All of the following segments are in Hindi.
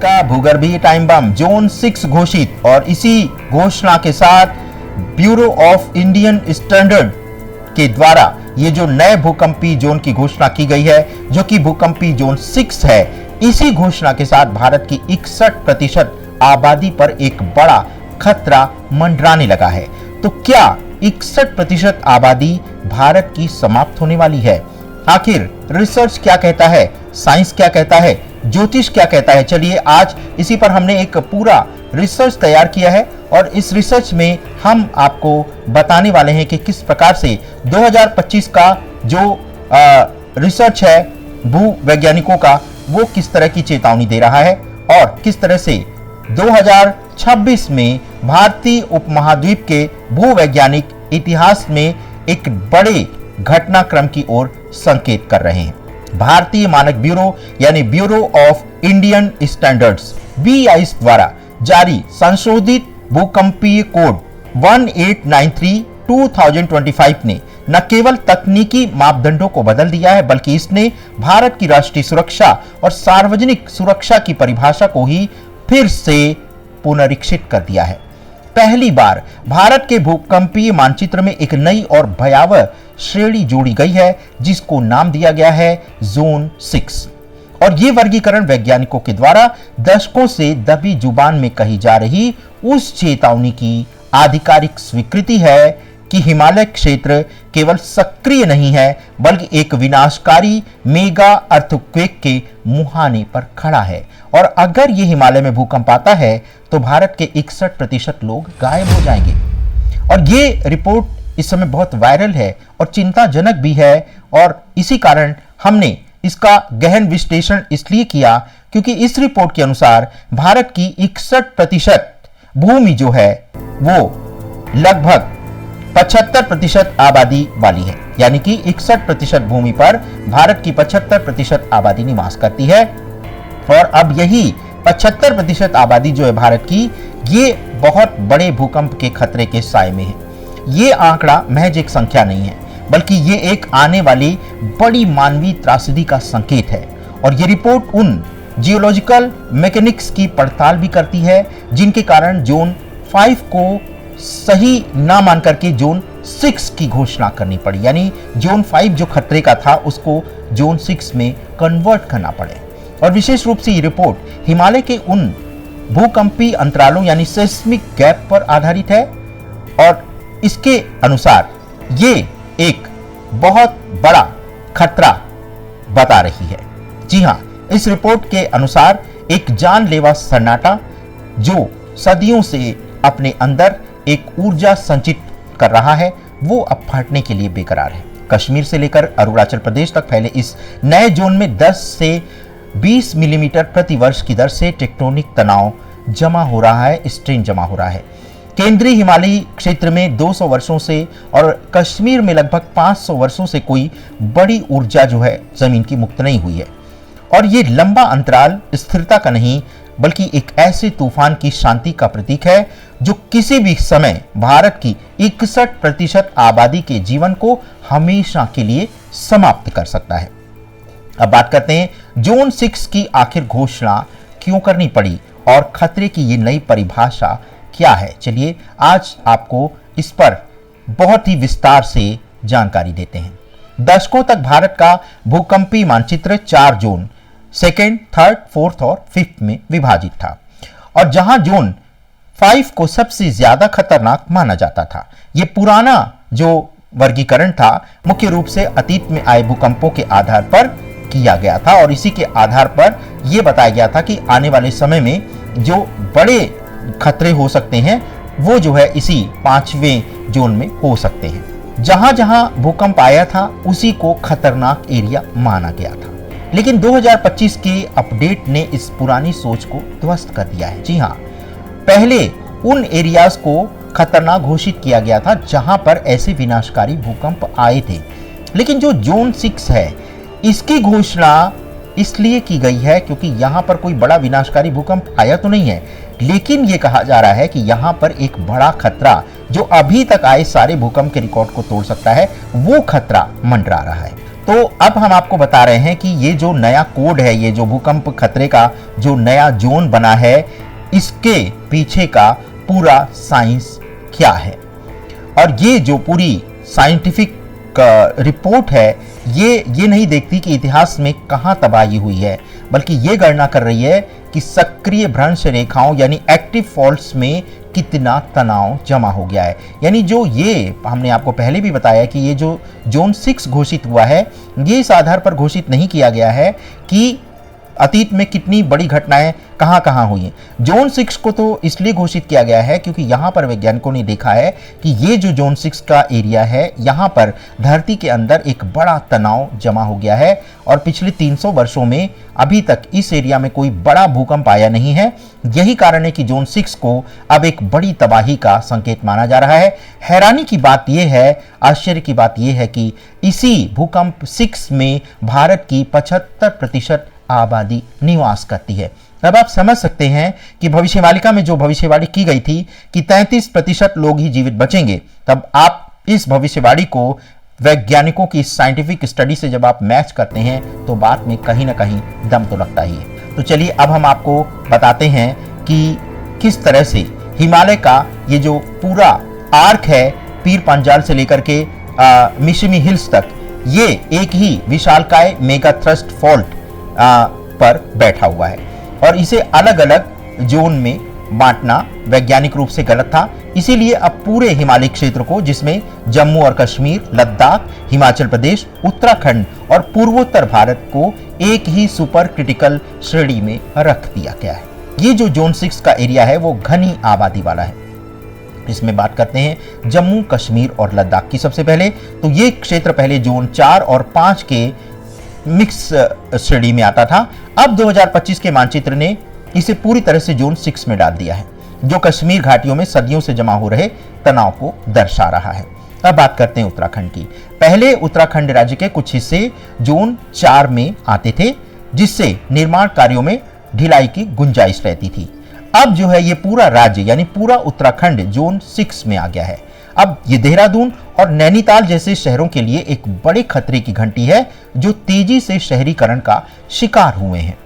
का भूगर्भीय टाइम बम जोन 6 घोषित, और इसी घोषणा के साथ ब्यूरो ऑफ इंडियन स्टैंडर्ड के द्वारा ये जो नए भूकंपीय जोन की घोषणा की गई है, जो कि भूकंपीय जोन 6 है, इसी घोषणा के साथ भारत की 61% आबादी पर एक बड़ा खतरा मंडराने लगा है। तो क्या 61% आबादी भारत की समाप्त होने वाली है? आखिर रिसर्च क्या कहता है, साइंस क्या कहता है, ज्योतिष क्या कहता है? चलिए आज इसी पर हमने एक पूरा रिसर्च तैयार किया है और इस रिसर्च में हम आपको बताने वाले हैं कि किस प्रकार से 2025 का जो रिसर्च है भूवैज्ञानिकों का, वो किस तरह की चेतावनी दे रहा है और किस तरह से 2026 में भारतीय उपमहाद्वीप के भूवैज्ञानिक इतिहास में एक बड़े घटनाक्रम की ओर संकेत कर रहे हैं। भारतीय मानक ब्यूरो यानी bureau of Indian standards BIS द्वारा जारी संशोधित भूकंपीय कोड 1893/2025 ने न केवल तकनीकी मापदंडों को बदल दिया है, बल्कि इसने भारत की राष्ट्रीय सुरक्षा और सार्वजनिक सुरक्षा की परिभाषा को ही फिर से पुनरीक्षित कर दिया है। पहली बार भारत के भूकंपीय मानचित्र में एक नई और भयावह श्रेणी जोड़ी गई है, जिसको नाम दिया गया है जोन 6। और ये वर्गीकरण वैज्ञानिकों के द्वारा दशकों से दबी जुबान में कही जा रही उस चेतावनी की आधिकारिक स्वीकृति है कि हिमालय क्षेत्र केवल सक्रिय नहीं है, बल्कि एक विनाशकारी मेगा अर्थक्वेक के मुहाने पर खड़ा है। और अगर ये हिमालय में भूकंप आता है तो भारत के 61% लोग गायब हो जाएंगे। और ये रिपोर्ट इस समय बहुत वायरल है और चिंताजनक भी है, और इसी कारण हमने इसका गहन विश्लेषण इसलिए किया क्योंकि इस रिपोर्ट के अनुसार भारत की 61% भूमि जो है वो लगभग 75% आबादी वाली है, यानी कि 61% भूमि पर भारत की 75% आबादी निवास करती है। और अब यही 75% आबादी जो है भारत की, ये बहुत बड़े भूकंप के खतरे के साए में है। ये आंकड़ा महज एक संख्या नहीं है, बल्कि ये एक आने वाली बड़ी मानवीय त्रासदी का संकेत है। और ये रिपोर्ट उन जियोलॉजिकल मैकेनिक्स की पड़ताल भी करती है जिनके कारण जोन 5 को सही ना मान करके जोन 6 की घोषणा करनी पड़ी, यानी जोन 5 जो खतरे का था उसको जोन 6 में कन्वर्ट करना पड़े। और विशेष रूप से ये रिपोर्ट हिमालय के उन भूकंपीय अंतरालों यानी सेस्मिक गैप पर आधारित है, और इसके अनुसार ये एक बहुत बड़ा खतरा बता रही है। जी हां, इस रिपोर्ट के अनुसार एक जानलेवा सन्नाटा जो सदियों से अपने अंदर एक ऊर्जा संचित कर रहा है, वो अब फाटने के लिए बेकरार है। कश्मीर से लेकर अरुणाचल प्रदेश तक फैले इस नए जोन में 10 से 20 मिलीमीटर प्रति वर्ष की दर से टेक्टोनिक तनाव जमा हो रहा है, स्ट्रेन जमा हो रहा है। केंद्रीय हिमालयी क्षेत्र में 200 वर्षों से और कश्मीर में लगभग 500 वर्षों से कोई बड़ी ऊर्जा जो है जमीन की मुक्त नहीं हुई है। और ये लंबा अंतराल स्थिरता का नहीं, बल्कि एक ऐसे तूफान की शांति का प्रतीक है जो किसी भी समय भारत की 61% आबादी के जीवन को हमेशा के लिए समाप्त कर सकता है। अब बात करते हैं जोन 6 की आखिर घोषणा क्यों करनी पड़ी और खतरे की ये नई परिभाषा क्या है। चलिए आज आपको इस पर बहुत ही विस्तार से जानकारी देते हैं। दशकों तक भारत का भूकंपीय मानचित्र 4 जोन 2nd, 3rd, 4th और 5th में विभाजित था, और जहां जोन 5 को सबसे ज्यादा खतरनाक माना जाता था। यह पुराना जो वर्गीकरण था मुख्य रूप से अतीत में आए भूकंपों के आधार पर किया गया था, और इसी के आधार पर यह बताया गया था कि आने वाले समय में जो बड़े खतरे हो सकते हैं वो जो है इसी 5वें जोन में हो सकते हैं। जहां जहां भूकंप आया था उसी को खतरनाक एरिया माना गया था। लेकिन 2025 के अपडेट ने इस पुरानी सोच को ध्वस्त कर दिया है। जी हां, पहले उन एरियाज को खतरनाक घोषित किया गया था जहां पर ऐसे विनाशकारी भूकंप आए थे, लेकिन जो जोन 6 है इसकी घोषणा इसलिए की गई है क्योंकि यहां पर कोई बड़ा विनाशकारी भूकंप आया तो नहीं है, लेकिन यह कहा जा रहा है कि यहां पर एक बड़ा खतरा जो अभी तक आए सारे भूकंप के रिकॉर्ड को तोड़ सकता है, वो खतरा मंडरा रहा है। तो अब हम आपको बता रहे हैं कि ये जो नया कोड है, ये जो भूकंप खतरे का जो नया जोन बना है, इसके पीछे का पूरा साइंस क्या है। और ये जो पूरी साइंटिफिक रिपोर्ट है, ये नहीं देखती कि इतिहास में कहां तबाही हुई है, बल्कि ये गणना कर रही है कि सक्रिय भ्रंश रेखाओं यानी एक्टिव फॉल्ट्स में कितना तनाव जमा हो गया है। यानी जो ये हमने आपको पहले भी बताया कि ये जो जोन 6 घोषित हुआ है, ये इस आधार पर घोषित नहीं किया गया है कि अतीत में कितनी बड़ी घटनाएं कहां कहां हुई हैं। जोन 6 को तो इसलिए घोषित किया गया है क्योंकि यहां पर वैज्ञानिकों ने देखा है कि ये जो जोन 6 का एरिया है, यहां पर धरती के अंदर एक बड़ा तनाव जमा हो गया है और पिछले 300 वर्षों में अभी तक इस एरिया में कोई बड़ा भूकंप आया नहीं है। यही कारण है कि जोन 6 को अब एक बड़ी तबाही का संकेत माना जा रहा है। हैरानी की बात यह है, आश्चर्य की बात यह है कि इसी भूकंप 6 में भारत की 75% आबादी निवास करती है। अब आप समझ सकते हैं कि भविष्यवाणिका में जो भविष्यवाणी की गई थी कि 33% लोग ही जीवित बचेंगे, तब आप इस भविष्यवाणी को वैज्ञानिकों की साइंटिफिक स्टडी से जब आप मैच करते हैं तो बात में कहीं ना कहीं दम तो लगता ही है। तो चलिए अब हम आपको बताते हैं कि किस तरह से हिमालय का ये जो पूरा आर्क है, पीर पंजाल से लेकर के मिशिमी हिल्स तक, ये एक ही विशालकाय मेगा थ्रस्ट फॉल्ट पर बैठा हुआ है और इसे अलग अलग जोन में बांटना वैज्ञानिक रूप से गलत था। इसीलिए अब पूरे हिमालय क्षेत्र को, जिसमें जम्मू और कश्मीर, लद्दाख, हिमाचल प्रदेश, उत्तराखंड और पूर्वोत्तर भारत को एक ही सुपर क्रिटिकल श्रेणी में रख दिया गया है। ये जो जोन 6 का एरिया है वो घनी आबादी वाला है। इसमें बात करते हैं जम्मू, कश्मीर और लद्दाख की। सबसे पहले तो ये क्षेत्र पहले जोन 4 और 5 के मिक्स श्रेणी में आता था। अब 2025 के मानचित्र ने इसे पूरी तरह से जोन 6 में डाल दिया है, जो कश्मीर घाटियों में सदियों से जमा हो रहे तनाव को दर्शा रहा है। अब बात करते हैं उत्तराखंड की। पहले उत्तराखंड राज्य के कुछ हिस्से जोन 4 में आते थे, जिससे निर्माण कार्यों में ढिलाई की गुंजाइश रहती थी। अब जो है ये पूरा राज्य यानी पूरा उत्तराखंड जोन 6 में आ गया है। अब ये देहरादून और नैनीताल जैसे शहरों के लिए एक बड़े खतरे की घंटी है, जो तेजी से शहरीकरण का शिकार हुए हैं।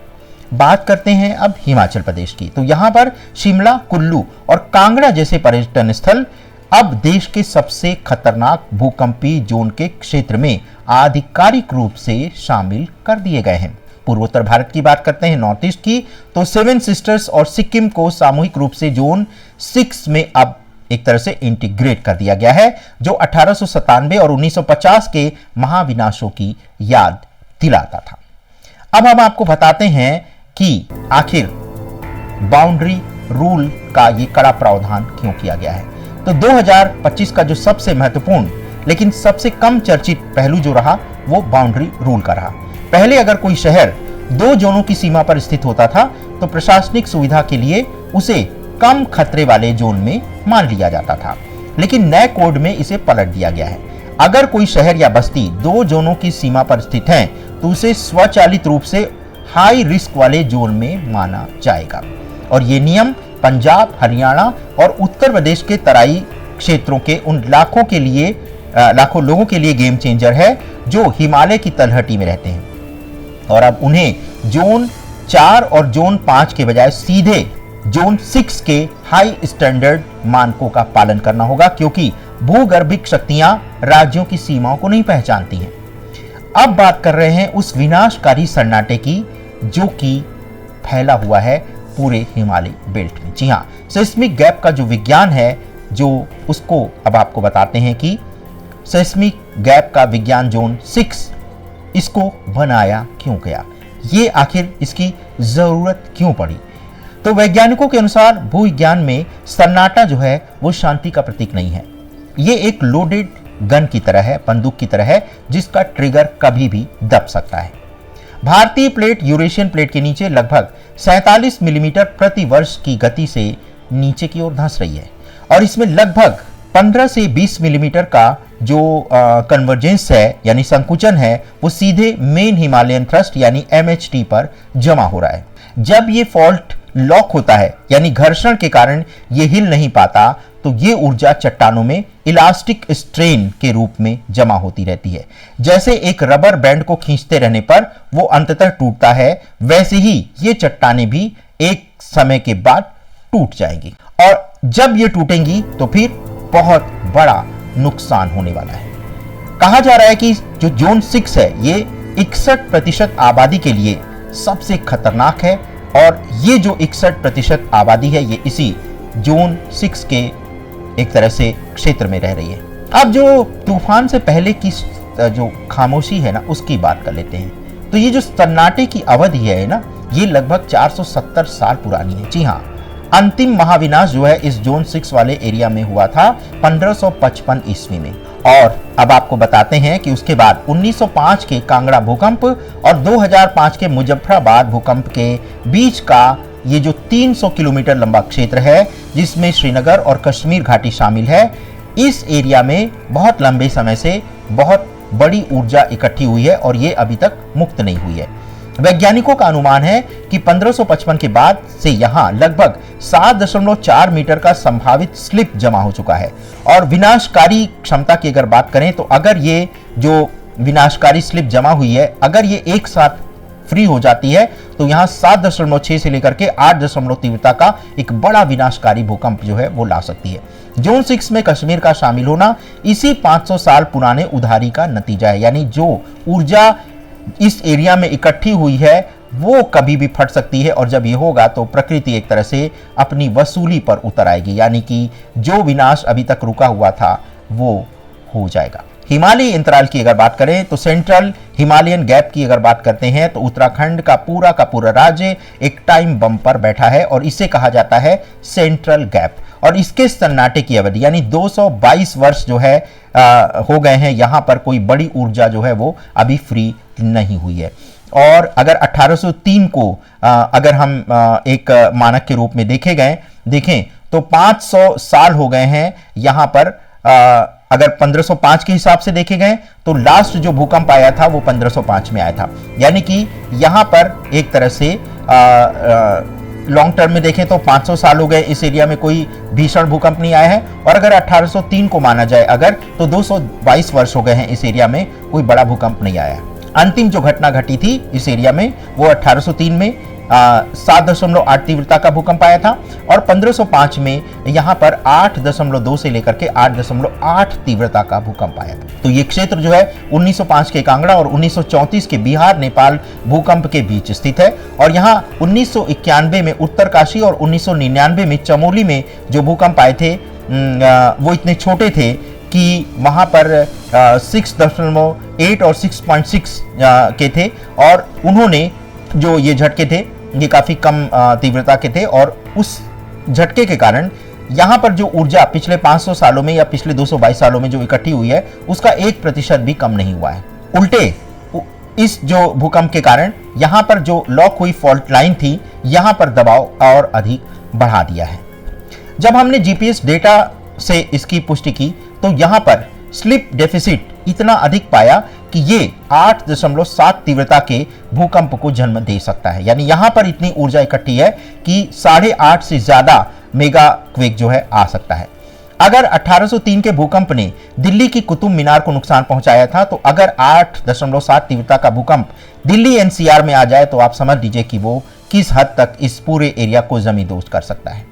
बात करते हैं अब हिमाचल प्रदेश की। तो यहां पर शिमला, कुल्लू और कांगड़ा जैसे पर्यटन स्थल अब देश के सबसे खतरनाक भूकंपी जोन के क्षेत्र में आधिकारिक रूप से शामिल कर दिए गए हैं। पूर्वोत्तर भारत की बात करते हैं, नॉर्थ ईस्ट की, तो सेवन सिस्टर्स और सिक्किम को सामूहिक रूप से जोन 6 में अब एक तरह से इंटीग्रेट कर दिया गया है, जो 1897 और 1950 के महाविनाशों की याद दिलाता था। अब हम आपको बताते हैं कि आखिर बाउंड्री रूल का ये कड़ा प्रावधान क्यों किया गया है। तो 2025 का जो सबसे महत्वपूर्ण लेकिन सबसे कम चर्चित पहलू जो रहा वो बाउंड्री रूल का रहा। पहले अगर कोई शहर 2 जोनों की सीमा पर स्थित होता था तो प्रशासनिक सुविधा के लिए उसे कम खतरे वाले जोन में मान लिया जाता था, लेकिन नए कोड में इसे पलट दिया गया है। अगर कोई शहर या बस्ती 2 जोनों की सीमा पर स्थित है तो उसे स्वचालित रूप से हाई रिस्क वाले जोन में माना जाएगा। और ये नियम पंजाब, हरियाणा और उत्तर प्रदेश के तराई क्षेत्रों के उन लाखों लोगों के लिए गेम चेंजर है जो हिमालय की तलहटी में रहते हैं। और अब उन्हें जोन 4 और जोन 5 के बजाय सीधे जोन 6 के हाई स्टैंडर्ड मानकों का पालन करना होगा, क्योंकि भूगर्भिक शक्तियां राज्यों की सीमाओं को नहीं पहचानती हैं। अब बात कर रहे हैं उस विनाशकारी सन्नाटे की जो कि फैला हुआ है पूरे हिमालय बेल्ट में। जी हाँ, सेस्मिक गैप का जो विज्ञान है, जो उसको अब आपको बताते हैं कि सेस्मिक गैप का विज्ञान जोन 6 इसको बनाया क्यों गया, ये आखिर इसकी जरूरत क्यों पड़ी। तो वैज्ञानिकों के अनुसार भूविज्ञान में सन्नाटा जो है वो शांति का प्रतीक नहीं है। ये एक लोडेड गन की तरह है, बंदूक की तरह है, जिसका ट्रिगर कभी भी दब सकता है। भारतीय प्लेट यूरेशियन प्लेट के नीचे लगभग 47 मिलीमीटर प्रति वर्ष की गति से नीचे की ओर धंस रही है और इसमें लगभग 15 से 20 मिलीमीटर का जो कन्वर्जेंस है यानी संकुचन है वो सीधे मेन हिमालयन थ्रस्ट यानी MHT पर जमा हो रहा है। जब ये फॉल्ट लॉक होता है यानी घर्षण के कारण ये हिल नहीं पाता, तो ये ऊर्जा चट्टानों में इलास्टिक स्ट्रेन के रूप में जमा होती रहती है। जैसे एक रबर बैंड को खींचते रहने पर वो अंततः टूटता है, वैसे ही ये चट्टानें भी एक समय के बाद टूट जाएंगी और जब ये टूटेंगी तो फिर बहुत बड़ा नुकसान होने वाला है। कहा जा रहा है कि जो जोन 6 है ये 61% आबादी के लिए सबसे खतरनाक है और ये जो 61% आबादी है ये इसी जोन 6 के एक तरह से क्षेत्र में रह रही है। अब जो तूफान से पहले की जो खामोशी है ना उसकी बात कर लेते हैं। तो ये जो सन्नाटे की अवधि है ना ये लगभग 470 साल पुरानी है। जी हाँ, अंतिम महाविनाश जो है इस जोन 6 वाले एरिया में हुआ था 1555 ईस्वी में। और अब आपको बताते हैं कि उसके बाद 1905 के कांगड़ा भूकंप और 2005 के मुजफ्फराबाद भूकंप के बीच का ये जो 300 किलोमीटर लंबा क्षेत्र है जिसमें श्रीनगर और कश्मीर घाटी शामिल है, इस एरिया में बहुत लंबे समय से बहुत बड़ी ऊर्जा इकट्ठी हुई है और ये अभी तक मुक्त नहीं हुई है। वैज्ञानिकों का अनुमान है कि 1555 के बाद से यहाँ लगभग 7.4 मीटर का संभावित स्लिप जमा हो चुका है। और विनाशकारी क्षमता की अगर बात करें तो अगर ये जो विनाशकारी स्लिप जमा हुई है अगर ये एक साथ फ्री हो जाती है तो यहाँ 7.6 से लेकर के 8 तीव्रता का एक बड़ा विनाशकारी भूकंप जो है वो ला सकती है। जोन 6 में कश्मीर का शामिल होना इसी 500 साल पुराने उधारी का नतीजा है, यानी जो ऊर्जा इस एरिया में इकट्ठी हुई है वो कभी भी फट सकती है और जब ये होगा तो प्रकृति एक तरह से अपनी वसूली पर उतर आएगी, यानी कि जो विनाश अभी तक रुका हुआ था वो हो जाएगा। हिमालयी अंतराल की अगर बात करें तो सेंट्रल हिमालयन गैप की अगर बात करते हैं तो उत्तराखंड का पूरा राज्य एक टाइम बम पर बैठा है और इसे कहा जाता है सेंट्रल गैप। और इसके सन्नाटे की अवधि यानी 222 वर्ष जो है हो गए हैं, यहाँ पर कोई बड़ी ऊर्जा जो है वो अभी फ्री नहीं हुई है। और अगर 1803 को अगर हम एक मानक के रूप में देखें तो 500 साल हो गए हैं यहाँ पर। अगर 1505 के हिसाब से देखे गए तो लास्ट जो भूकंप आया था वो 1505 में आया था, यानी कि यहाँ पर एक तरह से लॉन्ग टर्म में देखें तो 500 साल हो गए इस एरिया में कोई भीषण भूकंप नहीं आया है। और अगर 1803 को माना जाए अगर तो 222 वर्ष हो गए हैं इस एरिया में कोई बड़ा भूकंप नहीं आया। अंतिम जो घटना घटी थी इस एरिया में वो 1803 में 7.8 तीव्रता का भूकंप आया था और 1505 में यहाँ पर 8.2 से लेकर के 8.8 तीव्रता का भूकंप आया था। तो ये क्षेत्र जो है 1905 के कांगड़ा और 1934 के बिहार नेपाल भूकंप के बीच स्थित है। और यहाँ 1991 में उत्तरकाशी और 1999 में चमोली में जो भूकंप आए थे वो इतने छोटे थे कि वहाँ पर 6.8 और 6.6 के थे और उन्होंने जो ये झटके थे ये काफ़ी कम तीव्रता के थे और उस झटके के कारण यहाँ पर जो ऊर्जा पिछले 500 सालों में या पिछले 222 सालों में जो इकट्ठी हुई है उसका 1% भी कम नहीं हुआ है। उल्टे इस जो भूकंप के कारण यहाँ पर जो लॉक हुई फॉल्ट लाइन थी यहाँ पर दबाव और अधिक बढ़ा दिया है। जब हमने जीपीएस डेटा से इसकी पुष्टि की तो यहाँ पर स्लिप डेफिसिट इतना अधिक पाया कि ये 8.7 तीव्रता के भूकंप को जन्म दे सकता है, यानी यहाँ पर इतनी ऊर्जा इकट्ठी है कि 8.5 से ज्यादा मेगा क्वेक जो है आ सकता है। अगर 1803 के भूकंप ने दिल्ली की कुतुब मीनार को नुकसान पहुंचाया था तो अगर 8.7 तीव्रता का भूकंप दिल्ली एनसीआर में आ जाए तो आप समझ लीजिए कि वो किस हद तक इस पूरे एरिया को जमींदोज कर सकता है।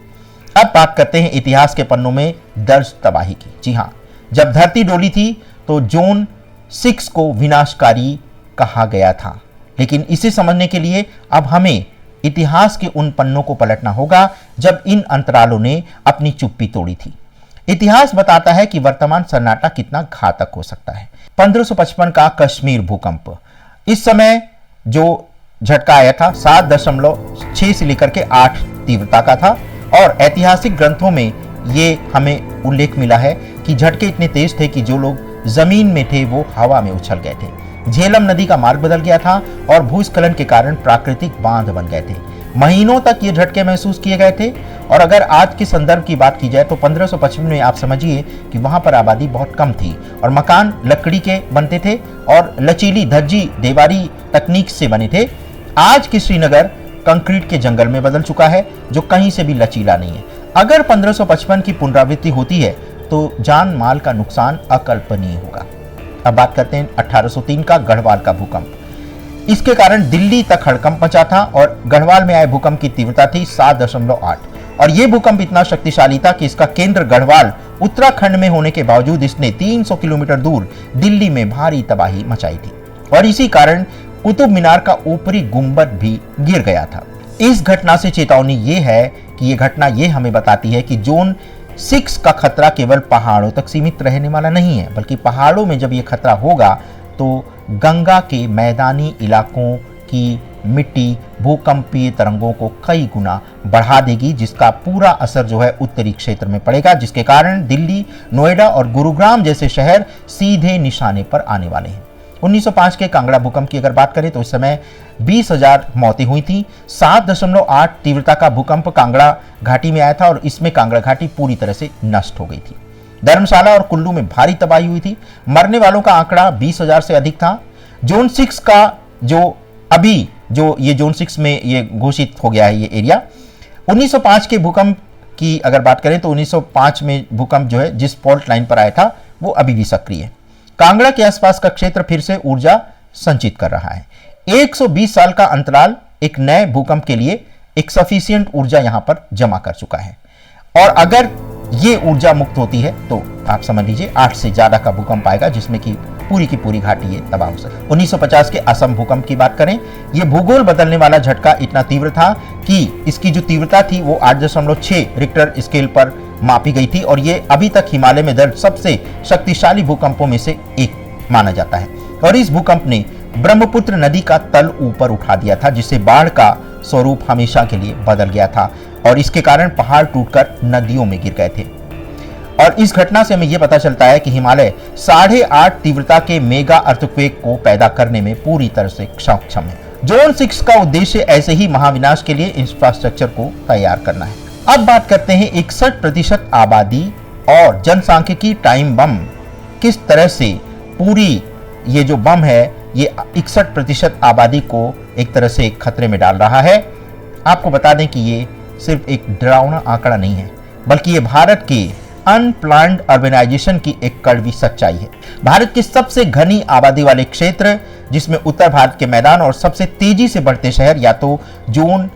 अब बात करते हैं इतिहास के पन्नों में दर्ज तबाही की। जी हाँ, जब धरती डोली थी तो जोन 6 को विनाशकारी कहा गया था, लेकिन इसे समझने के लिए अब हमें इतिहास के उन पन्नों को पलटना होगा जब इन अंतरालों ने अपनी चुप्पी तोड़ी थी। इतिहास बताता है कि वर्तमान सन्नाटा कितना घातक हो सकता है। 1555 का कश्मीर भूकंप, इस समय जो झटका आया था 7.6 से लेकर के 8 तीव्रता का था और ऐतिहासिक ग्रंथों में ये हमें उल्लेख मिला है कि झटके इतने तेज थे कि जो लोग जमीन में थे वो हवा में उछल गए थे। झेलम नदी का मार्ग बदल गया था और भूस्खलन के कारण प्राकृतिक बांध बन गए थे। महीनों तक ये झटके महसूस किए गए थे। और अगर आज के संदर्भ की बात की जाए तो 1555 में आप समझिए कि वहां पर आबादी बहुत कम थी और मकान लकड़ी के बनते थे और लचीली धज्जी दीवारी तकनीक से बने थे। आज की श्रीनगर कंक्रीट के जंगल में बदल चुका है जो कहीं से भी लचीला नहीं है। अगर 1555 की पुनरावृत्ति होती है तो जान माल का नुकसान अकल्पनीय होगा। अब बात करते हैं 1803 का गढ़वाल का भूकंप। इसके कारण दिल्ली तक हड़कंप मचा था और गढ़वाल में आए भूकंप की तीव्रता थी 7.8 और यह भूकंप इतना शक्तिशाली था कि इसका केंद्र गढ़वाल उत्तराखंड में होने के बावजूद इसने 300 किलोमीटर दूर दिल्ली में भारी तबाही मचाई थी और इसी कारण कुतुब मीनार का ऊपरी गुंबद भी गिर गया था। इस घटना से चेतावनी ये है कि यह घटना ये हमें बताती है कि जोन 6 का खतरा केवल पहाड़ों तक सीमित रहने वाला नहीं है, बल्कि पहाड़ों में जब यह खतरा होगा तो गंगा के मैदानी इलाकों की मिट्टी भूकंपीय तरंगों को कई गुना बढ़ा देगी, जिसका पूरा असर जो है उत्तरी क्षेत्र में पड़ेगा, जिसके कारण दिल्ली, नोएडा और गुरुग्राम जैसे शहर सीधे निशाने पर आने वाले हैं। 1905 के कांगड़ा भूकंप की अगर बात करें तो इस समय 20,000 मौतें हुई थी। 7.8 तीव्रता का भूकंप कांगड़ा घाटी में आया था और इसमें कांगड़ा घाटी पूरी तरह से नष्ट हो गई थी। धर्मशाला और कुल्लू में भारी तबाही हुई थी। मरने वालों का आंकड़ा 20,000 से अधिक था। जोन 6 का जो ये जोन 6 में ये घोषित हो गया है ये एरिया। 1905 के भूकंप की अगर बात करें तो 1905 में भूकंप जो है जिस फॉल्ट लाइन पर आया था वो अभी भी सक्रिय है। कांगड़ा के आसपास का क्षेत्र फिर से ऊर्जा संचित कर रहा है। 120 साल का अंतराल एक नए भूकंप के लिए एक सफिशिएंट ऊर्जा यहां पर जमा कर चुका है और अगर ये ऊर्जा मुक्त होती है तो आप समझ लीजिए 8 से ज्यादा का भूकंप आएगा, जिसमें कि पूरी की पूरी घाटी ये तबाह हो सके। 1950 के असम भूकंप की बात करें, ये भूगोल बदलने वाला झटका इतना तीव्र था कि इसकी जो तीव्रता थी वो 8.6 रिक्टर स्केल पर मापी गई थी और ये अभी तक हिमालय में दर्ज सबसे शक्तिशाली भूकंपों में से एक माना जाता है। और इस भूकंप ने ब्रह्मपुत्र नदी का तल ऊपर उठा दिया था, जिससे बाढ़ का स्वरूप हमेशा के लिए बदल गया था और इसके कारण पहाड़ टूटकर नदियों में गिर गए थे। और इस घटना से हमें यह पता चलता है कि हिमालय 8.5 तीव्रता के मेगा अर्थक्वेक को पैदा करने में पूरी तरह से सक्षम है। जोन 6 का उद्देश्य ऐसे ही महाविनाश के लिए इंफ्रास्ट्रक्चर को तैयार करना है। अब बात करते हैं 61% आबादी और जनसांख्यिकी टाइम बम किस तरह से पूरी ये जो बम है ये 61% आबादी को एक तरह से खतरे में डाल रहा है। आपको बता दें कि ये सिर्फ एक डरावना आंकड़ा नहीं है, बल्कि ये भारत के अनप्लान्ड अर्बनाइजेशन की एक कड़वी सच्चाई है। भारत के सबसे घनी आबादी वाले क्षेत्र, जिसमें उत्तर भारत के मैदान और सबसे तेजी से बढ़ते शहर या तो जोन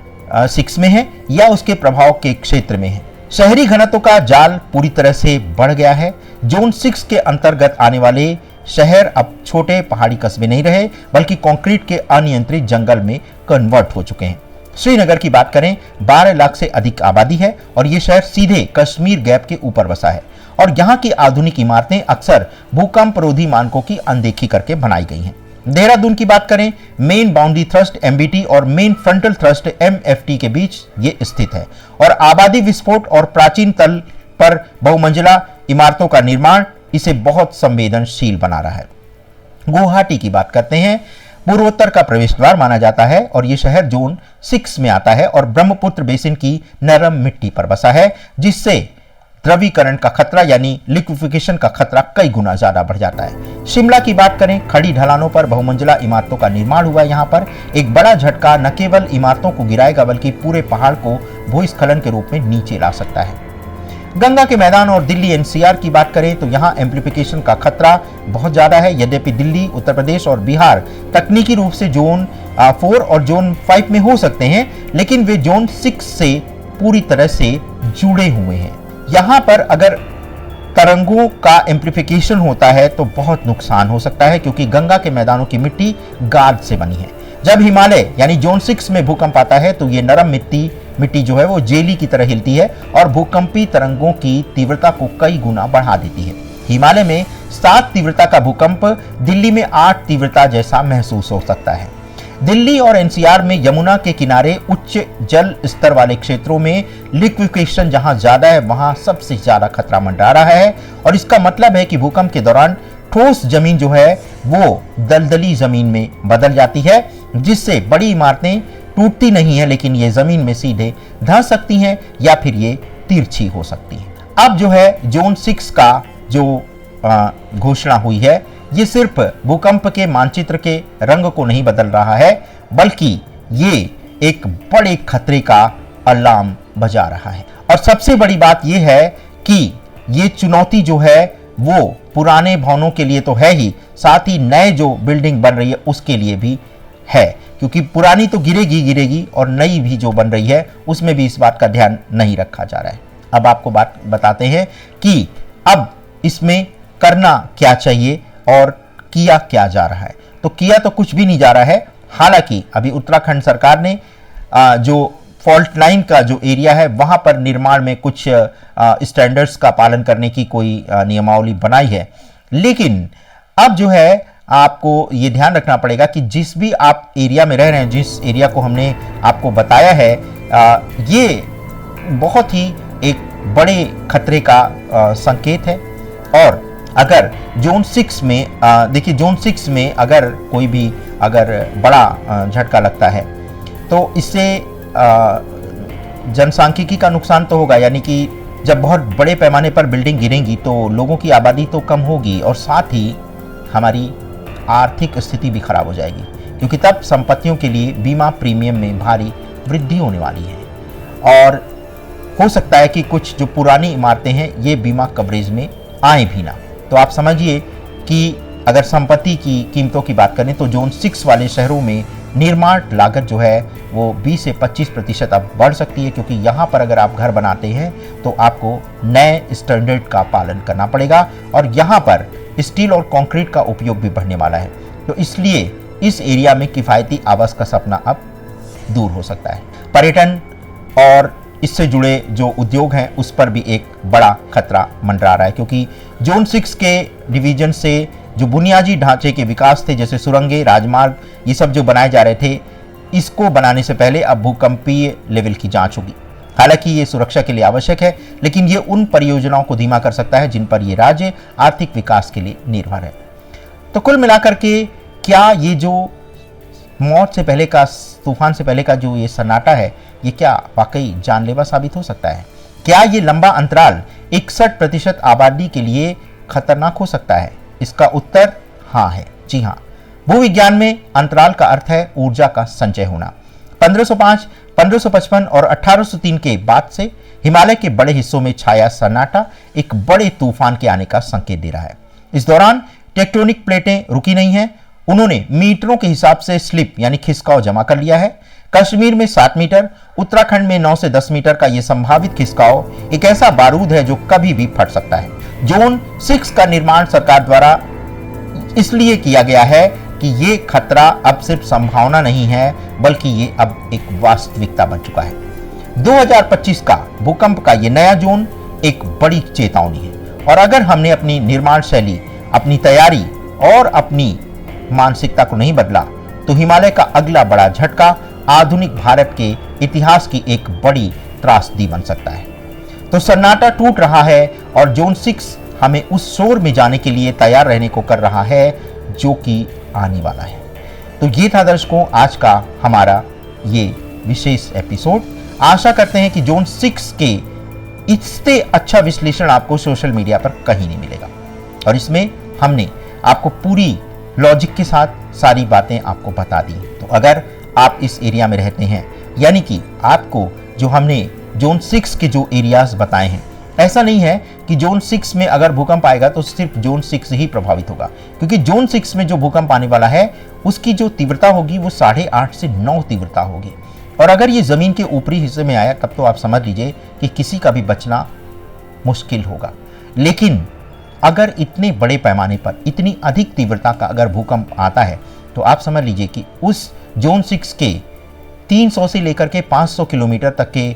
6 में है या उसके प्रभाव के क्षेत्र में है। शहरी घनत्व का जाल पूरी तरह से बढ़ गया है। जोन 6 के अंतर्गत आने वाले शहर अब छोटे पहाड़ी कस्बे नहीं रहे, बल्कि कंक्रीट के अनियंत्रित जंगल में कन्वर्ट हो चुके हैं। श्रीनगर की बात करें, 12 लाख से अधिक आबादी है और यह शहर सीधे कश्मीर गैप के ऊपर बसा है और यहाँ की आधुनिक इमारतें अक्सर भूकंप रोधी मानकों की अनदेखी करके बनाई गई हैं। देहरादून की बात करें, मेन बाउंड्री थ्रस्ट MBT और मेन फ्रंटल थ्रस्ट MFT के बीच ये स्थित है और आबादी विस्फोट और प्राचीन तल पर बहुमंजिला इमारतों का निर्माण इसे बहुत संवेदनशील बना रहा है। गुवाहाटी की बात करते हैं, पूर्वोत्तर का प्रवेश द्वार माना जाता है और यह शहर जोन 6 में आता है और ब्रह्मपुत्र बेसिन की नरम मिट्टी पर बसा है, जिससे द्रवीकरण का खतरा यानी लिक्विफिकेशन का खतरा कई गुना ज्यादा बढ़ जाता है। शिमला की बात करें, खड़ी ढलानों पर बहुमंजिला इमारतों का निर्माण हुआ। यहाँ पर एक बड़ा झटका न केवल इमारतों को गिराएगा बल्कि पूरे पहाड़ को भूस्खलन के रूप में नीचे ला सकता है। गंगा के मैदान और दिल्ली NCR की बात करें तो यहाँ एम्प्लीफिकेशन का खतरा बहुत ज्यादा है। यद्यपि दिल्ली, उत्तर प्रदेश और बिहार तकनीकी रूप से जोन 4 और जोन 5 में हो सकते हैं, लेकिन वे जोन 6 से पूरी तरह से जुड़े हुए हैं। यहाँ पर अगर तरंगों का एम्प्लीफिकेशन होता है तो बहुत नुकसान हो सकता है, क्योंकि गंगा के मैदानों की मिट्टी गाद से बनी है। जब हिमालय यानी जोन 6 में भूकंप आता है तो ये नरम मिट्टी जो है वो जेली की तरह हिलती है और भूकंपी तरंगों की तीव्रता को कई गुना बढ़ा देती है। हिमालय में 7 तीव्रता का भूकंप दिल्ली में 8 तीव्रता जैसा महसूस हो सकता है। दिल्ली और NCR में यमुना के किनारे उच्च जल स्तर वाले क्षेत्रों में लिक्विफिकेशन जहां ज्यादा है वहां सबसे ज्यादा खतरा मंडरा रहा है और इसका मतलब है कि भूकंप के दौरान ठोस जमीन जो है वो दलदली जमीन में बदल जाती है, जिससे बड़ी इमारतें टूटती नहीं है, लेकिन ये जमीन में सीधे धंस सकती हैं या फिर ये तिरछी हो सकती है। अब जो है जोन 6 का जो घोषणा हुई है, ये सिर्फ भूकंप के मानचित्र के रंग को नहीं बदल रहा है, बल्कि ये एक बड़े खतरे का अलार्म बजा रहा है। और सबसे बड़ी बात यह है कि ये चुनौती जो है वो पुराने भवनों के लिए तो है ही, साथ ही नए जो बिल्डिंग बन रही है उसके लिए भी है, क्योंकि पुरानी तो गिरेगी और नई भी जो बन रही है उसमें भी इस बात का ध्यान नहीं रखा जा रहा है। अब आपको बात बताते हैं कि अब इसमें करना क्या चाहिए और किया क्या जा रहा है। तो किया तो कुछ भी नहीं जा रहा है। हालांकि अभी उत्तराखंड सरकार ने जो फॉल्ट लाइन का जो एरिया है वहां पर निर्माण में कुछ स्टैंडर्ड्स का पालन करने की कोई नियमावली बनाई है, लेकिन अब जो है आपको ये ध्यान रखना पड़ेगा कि जिस भी आप एरिया में रह रहे हैं, जिस एरिया को हमने आपको बताया है, ये बहुत ही एक बड़े खतरे का संकेत है। और अगर जोन 6 में देखिए, जोन 6 में अगर कोई भी अगर बड़ा झटका लगता है तो इससे जनसांख्यिकी का नुकसान तो होगा, यानी कि जब बहुत बड़े पैमाने पर बिल्डिंग गिरेंगी तो लोगों की आबादी तो कम होगी और साथ ही हमारी आर्थिक स्थिति भी खराब हो जाएगी, क्योंकि तब संपत्तियों के लिए बीमा प्रीमियम में भारी वृद्धि होने वाली है और हो सकता है कि कुछ जो पुरानी इमारतें हैं ये बीमा कवरेज में आए भी ना। तो आप समझिए कि अगर संपत्ति की कीमतों की बात करें तो जोन 6 वाले शहरों में निर्माण लागत जो है वो 20 से 25% अब बढ़ सकती है, क्योंकि यहाँ पर अगर आप घर बनाते हैं तो आपको नए स्टैंडर्ड का पालन करना पड़ेगा और यहाँ पर स्टील और कंक्रीट का उपयोग भी बढ़ने वाला है। तो इसलिए इस एरिया में किफ़ायती आवास का सपना अब दूर हो सकता है। पर्यटन और इससे जुड़े जो उद्योग हैं उस पर भी एक बड़ा खतरा मंडरा रहा है, क्योंकि जोन 6 के डिवीजन से जो बुनियादी ढांचे के विकास थे, जैसे सुरंगें, राजमार्ग, ये सब जो बनाए जा रहे थे, इसको बनाने से पहले अब भूकंपीय लेवल की जांच होगी। हालांकि ये सुरक्षा के लिए आवश्यक है, लेकिन ये उन परियोजनाओं को धीमा कर सकता है जिन पर ये राज्य आर्थिक विकास के लिए निर्भर है। तो कुल मिलाकर के क्या ये जो मौत से पहले का, तूफान से पहले का जो ये सन्नाटा है, ये क्या वाकई जानलेवा साबित हो सकता है? क्या ये लंबा अंतराल 61% आबादी के लिए खतरनाक हो सकता है? इसका उत्तर हाँ है। जी हाँ, भूविज्ञान में अंतराल का अर्थ है ऊर्जा का संचय होना। 1505, 1555 और 1803 के बाद से हिमालय के बड़े हिस्सों में छाया सन्नाटा एक बड़े तूफान के आने का संकेत दे रहा है। इस दौरान टेक्टोनिक प्लेटें रुकी नहीं हैं, उन्होंने मीटरों के हिसाब से स्लिप यानी खिसकाव जमा कर लिया है। कश्मीर में 7 मीटर, उत्तराखंड में 9 से 10 मीटर का यह संभावित खिसकाव एक ऐसा बारूद है जो कभी भी फट सकता है। जोन 6 का निर्माण सरकार द्वारा इसलिए किया गया है कि ये खतरा अब सिर्फ संभावना नहीं है, बल्कि ये अब एक वास्तविकता बन चुका है। 2025 का भूकंप का ये नया जोन एक बड़ी चेतावनी है और अगर हमने अपनी निर्माण शैली, अपनी तैयारी और अपनी मानसिकता को नहीं बदला तो हिमालय का अगला बड़ा झटका आधुनिक भारत के इतिहास की एक बड़ी त्रासदी बन सकता है। तो सन्नाटा टूट रहा है और जोन 6 हमें उस शोर में जाने के लिए तैयार रहने को कर रहा है जो कि आने वाला है। तो ये था दर्शकों आज का हमारा ये विशेष एपिसोड। आशा करते हैं कि जोन 6 के इससे अच्छा विश्लेषण आपको सोशल मीडिया पर कहीं नहीं मिलेगा और इसमें हमने आपको पूरी लॉजिक के साथ सारी बातें आपको बता दी। तो अगर आप इस एरिया में रहते हैं, यानी कि आपको जो हमने जोन 6 के जो एरियाज बताए हैं, ऐसा नहीं है कि जोन 6 में अगर भूकंप आएगा तो सिर्फ जोन 6 ही प्रभावित होगा, क्योंकि जोन 6 में जो भूकंप आने वाला है उसकी जो तीव्रता होगी वो 8.5 से 9 तीव्रता होगी और अगर ये जमीन के ऊपरी हिस्से में आया तब तो आप समझ लीजिए कि किसी का भी बचना मुश्किल होगा। लेकिन अगर इतने बड़े पैमाने पर इतनी अधिक तीव्रता का अगर भूकंप आता है तो आप समझ लीजिए कि उस जोन 6 के 300 से लेकर के 500 किलोमीटर तक के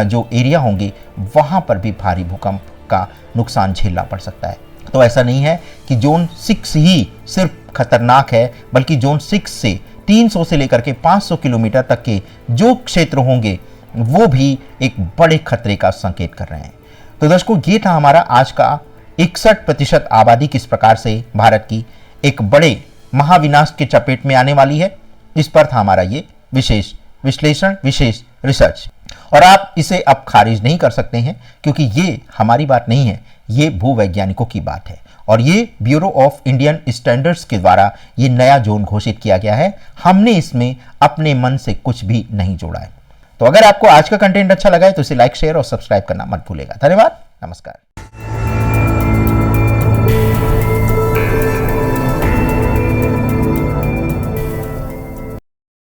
जो एरिया होंगे वहां पर भी भारी भूकंप का नुकसान झेलना पड़ सकता है। तो ऐसा नहीं है कि जोन 6 ही सिर्फ खतरनाक है, बल्कि जोन 6 से 300 से लेकर के 500 किलोमीटर तक के जो क्षेत्र होंगे वो भी एक बड़े खतरे का संकेत कर रहे हैं। तो दर्शकों, ये था हमारा आज का 61% आबादी किस प्रकार से भारत की एक बड़े महाविनाश के चपेट में आने वाली है, इस पर था हमारा ये विशेष विश्लेषण, विशेष रिसर्च। और आप इसे अब खारिज नहीं कर सकते हैं क्योंकि ये हमारी बात नहीं है, ये भूवैज्ञानिकों की बात है और ये ब्यूरो ऑफ इंडियन स्टैंडर्ड्स के द्वारा ये नया जोन घोषित किया गया है। हमने इसमें अपने मन से कुछ भी नहीं जोड़ा है। तो अगर आपको आज का कंटेंट अच्छा लगा है तो इसे लाइक, शेयर और सब्सक्राइब करना मत भूलिएगा। धन्यवाद, नमस्कार।